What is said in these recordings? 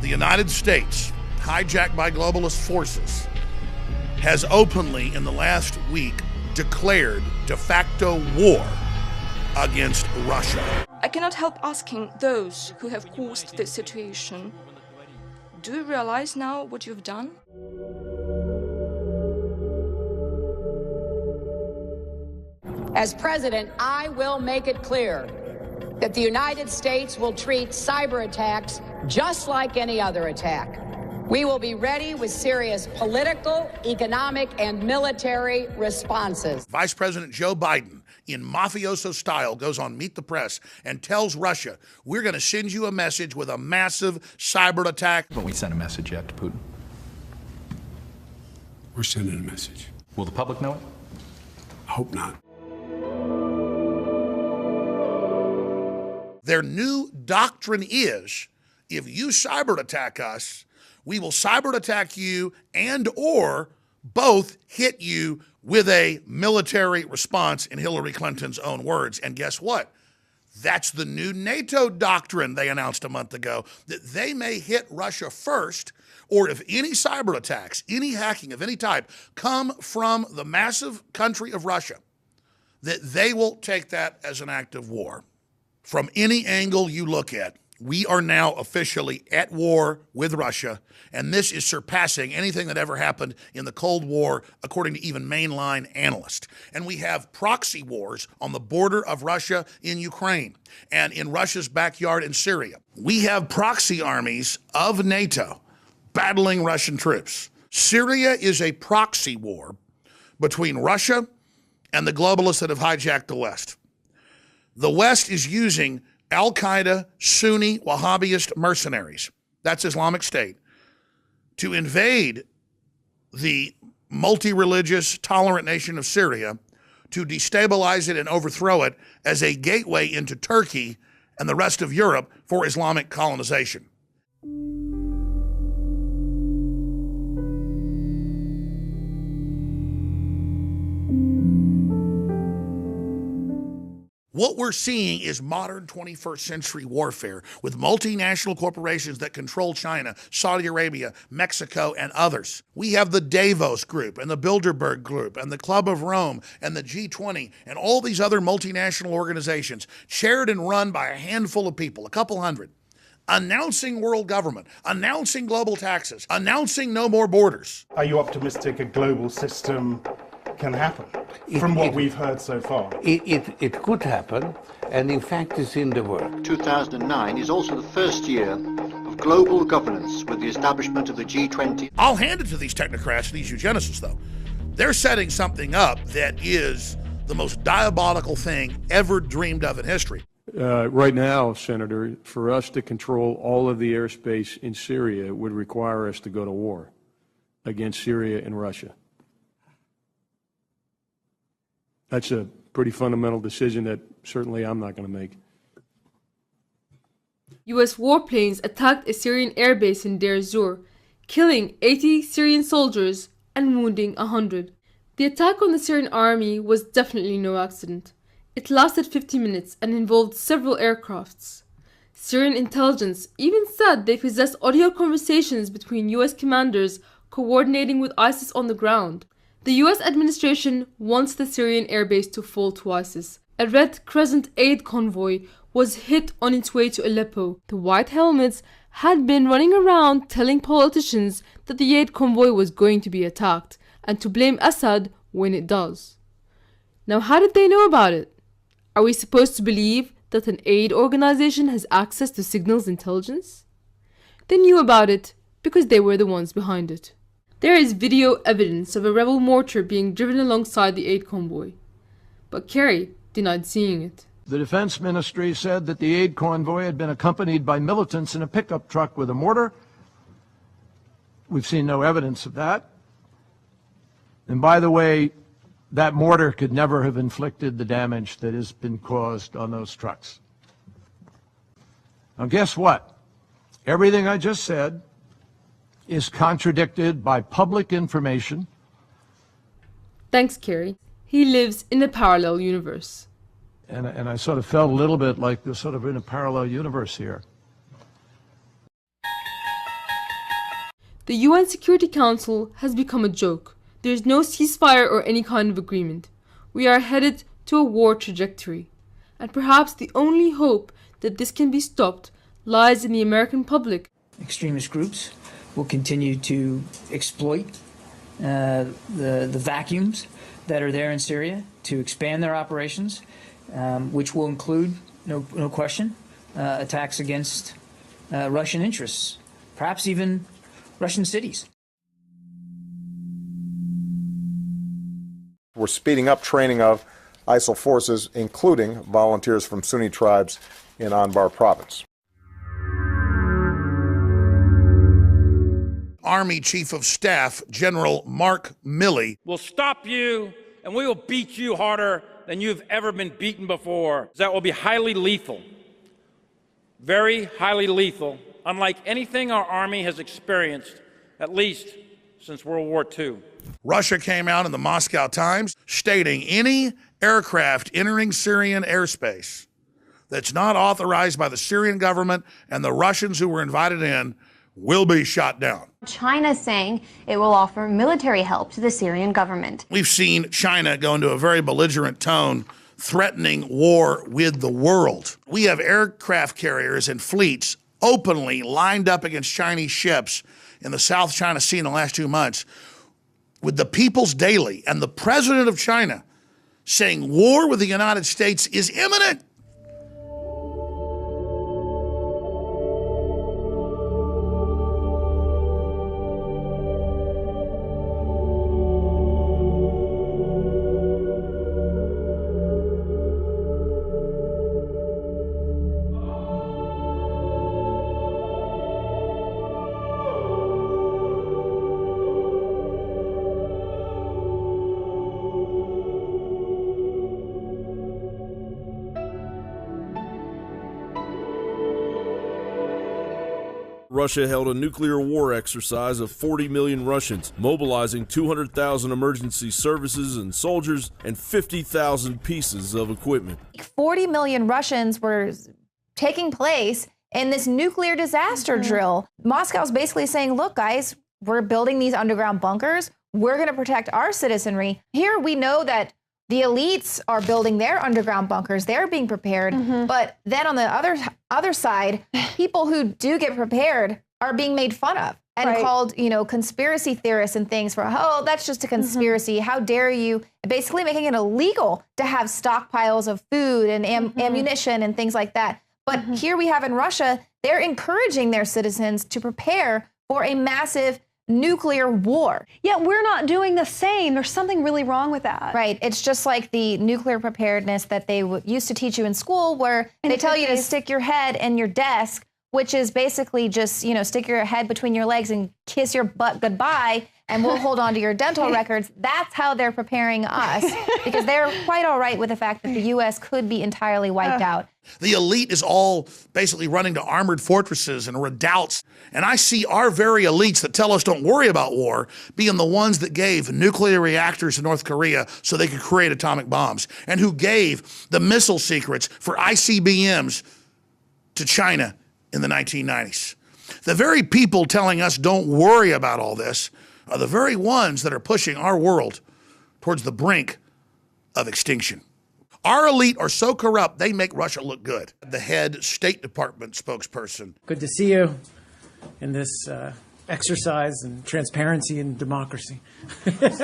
The United States, hijacked by globalist forces, has openly in the last week declared de facto war against Russia. I cannot help asking those who have caused this situation, do you realize now what you've done? As president, I will make it clear that the United States will treat cyber attacks just like any other attack. We will be ready with serious political, economic, and military responses. Vice President Joe Biden, in mafioso style, goes on Meet the Press and tells Russia, we're going to send you a message with a massive cyber attack. Haven't we sent a message yet to Putin? We're sending a message. Will the public know it? I hope not. Their new doctrine is, if you cyber attack us, we will cyber attack you and or both hit you with a military response, in Hillary Clinton's own words. And guess what? That's the new NATO doctrine they announced a month ago, that they may hit Russia first, or if any cyber attacks, any hacking of any type come from the massive country of Russia, that they will take that as an act of war. From any angle you look at, we are now officially at war with Russia, and this is surpassing anything that ever happened in the Cold War, according to even mainline analysts. And we have proxy wars on the border of Russia in Ukraine and in Russia's backyard in Syria. We have proxy armies of NATO battling Russian troops. Syria is a proxy war between Russia and the globalists that have hijacked the West. The West is using Al-Qaeda, Sunni, Wahhabist mercenaries, that's Islamic State, to invade the multi-religious, tolerant nation of Syria, to destabilize it and overthrow it as a gateway into Turkey and the rest of Europe for Islamic colonization. What we're seeing is modern 21st century warfare with multinational corporations that control China, Saudi Arabia, Mexico, and others. We have the Davos Group and the Bilderberg Group and the Club of Rome and the G20 and all these other multinational organizations chaired and run by a handful of people, a couple hundred, announcing world government, announcing global taxes, announcing no more borders. Are you optimistic a global system can happen? From what we've heard so far. It could happen, and in fact it's in the work. 2009 is also the first year of global governance with the establishment of the G20. I'll hand it to these technocrats, these eugenicists, though. They're setting something up that is the most diabolical thing ever dreamed of in history. Right now, Senator, for us to control all of the airspace in Syria would require us to go to war against Syria and Russia. That's a pretty fundamental decision that certainly I'm not going to make. U.S. warplanes attacked a Syrian airbase in Deir Zur, killing 80 Syrian soldiers and wounding 100. The attack on the Syrian army was definitely no accident. It lasted 50 minutes and involved several aircrafts. Syrian intelligence even said they possessed audio conversations between U.S. commanders coordinating with ISIS on the ground. The U.S. administration wants the Syrian airbase to fall to ISIS. A Red Crescent aid convoy was hit on its way to Aleppo. The White Helmets had been running around telling politicians that the aid convoy was going to be attacked and to blame Assad when it does. Now, how did they know about it? Are we supposed to believe that an aid organization has access to signals intelligence? They knew about it because they were the ones behind it. There is video evidence of a rebel mortar being driven alongside the aid convoy, but Kerry denied seeing it. The Defense Ministry said that the aid convoy had been accompanied by militants in a pickup truck with a mortar. We've seen no evidence of that. And by the way, that mortar could never have inflicted the damage that has been caused on those trucks. Now guess what? Everything I just said is contradicted by public information. Thanks, Kerry. He lives in a parallel universe. And I sort of felt a little bit like we're sort of in a parallel universe here. The UN Security Council has become a joke. There is no ceasefire or any kind of agreement. We are headed to a war trajectory. And perhaps the only hope that this can be stopped lies in the American public. Extremist groups will continue to exploit the vacuums that are there in Syria to expand their operations, which will include, no question, attacks against Russian interests, perhaps even Russian cities. We're speeding up training of ISIL forces, including volunteers from Sunni tribes in Anbar province. Army Chief of Staff General Mark Milley will stop you, and we will beat you harder than you've ever been beaten before. That will be highly lethal, very highly lethal, unlike anything our Army has experienced, at least since World War II. Russia came out in the Moscow Times stating any aircraft entering Syrian airspace that's not authorized by the Syrian government and the Russians who were invited in will be shot down. China saying it will offer military help to the Syrian government. We've seen China go into a very belligerent tone, threatening war with the world. We have aircraft carriers and fleets openly lined up against Chinese ships in the South China Sea in the last 2 months, with the People's Daily and the president of China saying war with the United States is imminent. Russia held a nuclear war exercise of 40 million Russians, mobilizing 200,000 emergency services and soldiers and 50,000 pieces of equipment. 40 million Russians were taking place in this nuclear disaster drill. Moscow's basically saying, look, guys, we're building these underground bunkers. We're going to protect our citizenry. Here we know that the elites are building their underground bunkers. They're being prepared. But then on the other side, people who do get prepared are being made fun of and called, conspiracy theorists and things for, oh, that's just a conspiracy. How dare you? Basically making it illegal to have stockpiles of food and ammunition and things like that. But here we have in Russia, they're encouraging their citizens to prepare for a massive nuclear war. Yet we're not doing the same. There's something really wrong with that. Right. It's just like the nuclear preparedness that they used to teach you in school, where they tell you to stick your head in your desk, which is basically just, stick your head between your legs and kiss your butt goodbye, and we'll hold on to your dental records. That's how they're preparing us, because they're quite all right with the fact that the U.S. could be entirely wiped out. The elite is all basically running to armored fortresses and redoubts. And I see our very elites that tell us don't worry about war being the ones that gave nuclear reactors to North Korea so they could create atomic bombs, and who gave the missile secrets for ICBMs to China in the 1990s. The very people telling us don't worry about all this are the very ones that are pushing our world towards the brink of extinction. Our elite are so corrupt, they make Russia look good. The head State Department spokesperson. Good to see you in this exercise in transparency and democracy. It's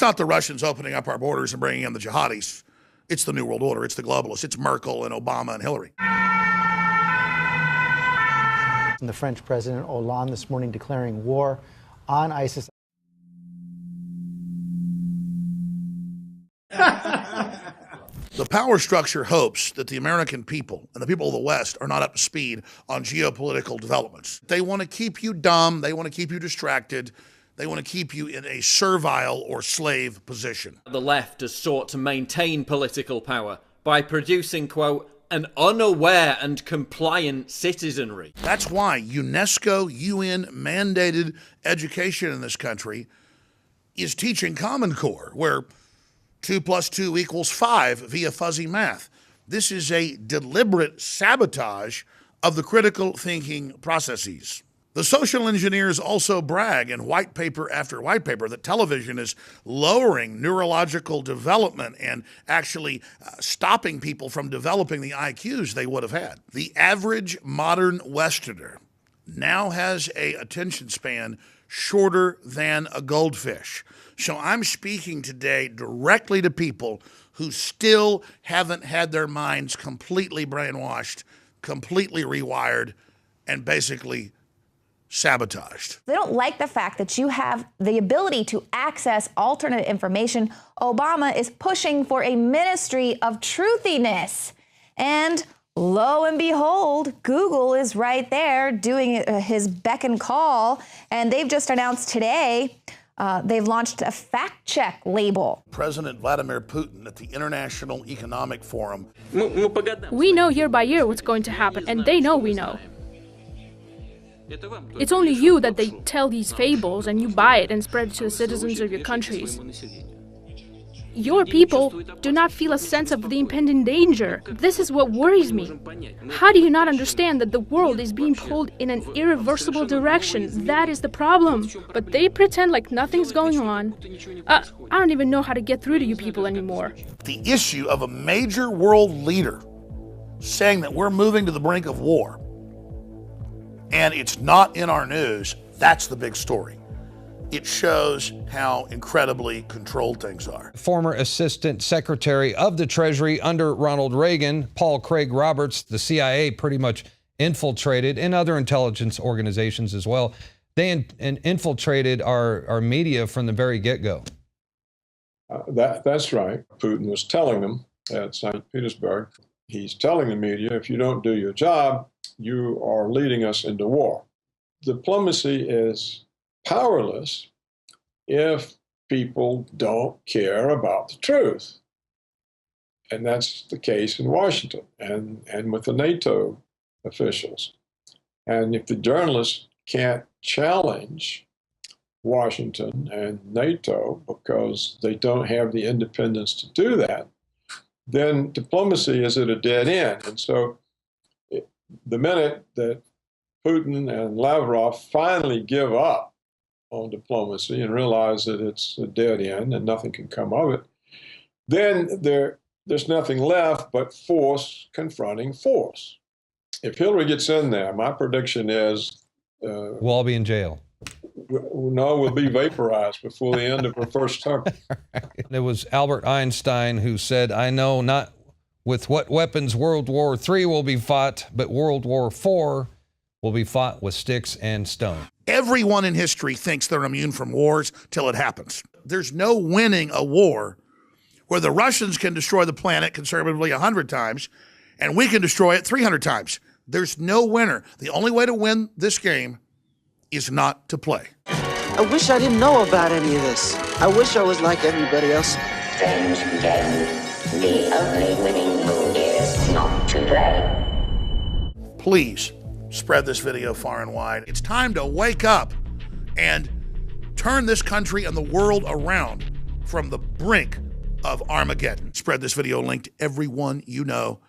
not the Russians opening up our borders and bringing in the jihadis. It's the New World Order. It's the globalists. It's Merkel and Obama and Hillary. And the French President Hollande this morning declaring war on ISIS. The power structure hopes that the American people and the people of the West are not up to speed on geopolitical developments. They want to keep you dumb. They want to keep you distracted. They want to keep you in a servile or slave position. The left has sought to maintain political power by producing, quote, an unaware and compliant citizenry. That's why UNESCO UN mandated education in this country is teaching Common Core, where 2 + 2 = 5 via fuzzy math. This is a deliberate sabotage of the critical thinking processes. The social engineers also brag in white paper after white paper that television is lowering neurological development and actually stopping people from developing the IQs they would have had. The average modern Westerner now has an attention span shorter than a goldfish. So I'm speaking today directly to people who still haven't had their minds completely brainwashed, completely rewired, and basically sabotaged. They don't like the fact that you have the ability to access alternate information. Obama is pushing for a ministry of truthiness. And lo and behold, Google is right there doing his beck and call. And they've just announced today they've launched a fact check label. President Vladimir Putin at the International Economic Forum. We know year by year what's going to happen, and they know we know. It's only you that they tell these fables and you buy it and spread it to the citizens of your countries. Your people do not feel a sense of the impending danger. This is what worries me. How do you not understand that the world is being pulled in an irreversible direction? That is the problem. But they pretend like nothing's going on. I don't even know how to get through to you people anymore. The issue of a major world leader saying that we're moving to the brink of war, and it's not in our news, that's the big story. It shows how incredibly controlled things are. Former Assistant Secretary of the Treasury under Ronald Reagan, Paul Craig Roberts, the CIA pretty much infiltrated, and other intelligence organizations as well. They infiltrated our media from the very get-go. That's right. Putin was telling them at St. Petersburg, he's telling the media, if you don't do your job, you are leading us into war. Diplomacy is powerless if people don't care about the truth. And that's the case in Washington and with the NATO officials. And if the journalists can't challenge Washington and NATO because they don't have the independence to do that, then diplomacy is at a dead end. And so the minute that Putin and Lavrov finally give up on diplomacy and realize that it's a dead end and nothing can come of it, then there's nothing left but force confronting force. If Hillary gets in there, my prediction is... we'll all be in jail. No, we'll be vaporized before the end of her first term. It was Albert Einstein who said, I know not with what weapons World War III will be fought, but World War IV will be fought with sticks and stone. Everyone in history thinks they're immune from wars till it happens. There's no winning a war where the Russians can destroy the planet conservatively 100 times and we can destroy it 300 times. There's no winner. The only way to win this game is not to play. I wish I didn't know about any of this. I wish I was like everybody else. Strange game. The only winning move is not to play. Please spread this video far and wide. It's time to wake up and turn this country and the world around from the brink of Armageddon. Spread this video link to everyone you know.